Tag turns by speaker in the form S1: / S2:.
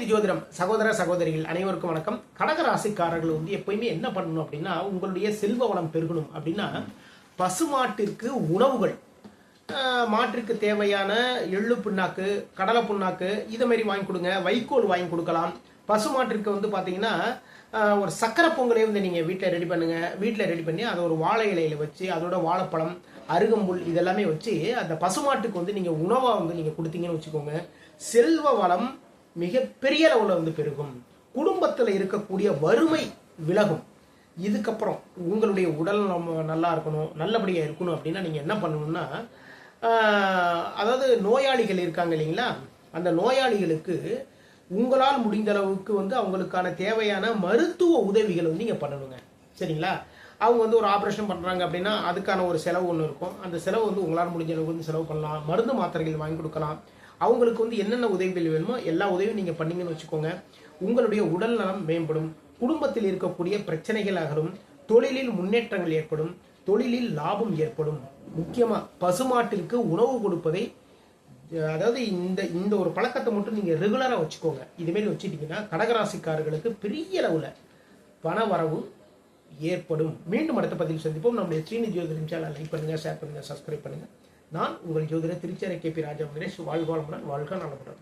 S1: ஸ்ரீநிதி ஜோதிடம் சகோதர சகோதரிகள் அனைவருக்கும் வணக்கம். கடகராசிக்காரர்கள் எப்பயுமே என்ன பண்ணணும் அப்படின்னா, உங்களுடைய செல்வ வளம் பெருகணும் அப்படின்னா பசுமாட்டிற்கு உணவுகள், மாட்டிற்கு தேவையான எள்ளு புண்ணாக்கு, கடலை புண்ணாக்கு இதை மாதிரி வாங்கி கொடுங்க. வைக்கோல் வாங்கி கொடுக்கலாம். பசுமாட்டிற்கு பார்த்தீங்கன்னா ஒரு சக்கரை பொங்கலே நீங்கள் வீட்டில் ரெடி பண்ணுங்க. வீட்டில் ரெடி பண்ணி அதை ஒரு வாழை இலையில வச்சு அதோட வாழைப்பழம், அருகம்புல் இதெல்லாமே வச்சு அந்த பசுமாட்டுக்கு நீங்கள் உணவாக நீங்கள் கொடுத்தீங்கன்னு வச்சுக்கோங்க, செல்வ வளம் மிகப்பெரிய அளவில் பெருகும். குடும்பத்தில் இருக்கக்கூடிய வறுமை விலகும். இதுக்கப்புறம் உங்களுடைய உடல் நல்லா இருக்கணும், நல்லபடியாக இருக்கணும் அப்படின்னா நீங்கள் என்ன பண்ணணும்னா, அதாவது நோயாளிகள் இருக்காங்க இல்லைங்களா, அந்த நோயாளிகளுக்கு உங்களால் முடிந்த அளவுக்கு அவங்களுக்கான தேவையான மருத்துவ உதவிகளை நீங்கள் பண்ணணுங்க. சரிங்களா? அவங்க ஒரு ஆப்ரேஷன் பண்ணுறாங்க அப்படின்னா அதுக்கான ஒரு செலவு ஒன்று இருக்கும். அந்த செலவு உங்களால் முடிஞ்ச அளவுக்கு செலவு பண்ணலாம். மருந்து மாத்திரைகள் வாங்கி கொடுக்கலாம். அவங்களுக்கு என்னென்ன உதவிகள் வேணுமோ எல்லா உதவியும் நீங்கள் பண்ணீங்கன்னு வச்சுக்கோங்க, உங்களுடைய உடல் நலம் மேம்படும். குடும்பத்தில் இருக்கக்கூடிய பிரச்சனைகள் அகலும். தொழிலில் முன்னேற்றங்கள் ஏற்படும். தொழிலில் லாபம் ஏற்படும். முக்கியமாக பசுமாட்டிற்கு உணவு கொடுப்பதை, அதாவது இந்த ஒரு பழக்கத்தை மட்டும் நீங்கள் ரெகுலராக வச்சுக்கோங்க. இதுமாரி வச்சுட்டீங்கன்னா கடகராசிக்காரர்களுக்கு பெரிய அளவில் பண வரவு ஏற்படும். மீண்டும் அடுத்த பதிவில் சந்திப்போம். நம்முடைய ஸ்ரீநிதி ஜோதிடம் சேனலை லைக் பண்ணுங்க, ஷேர் பண்ணுங்க, சப்ஸ்கிரைப் பண்ணுங்க. நான் உங்கள் ஜோதிடர் திருச்சேரை KP ராஜா. வாழ்க வளமுடன், வாழ்க நலமுடன்.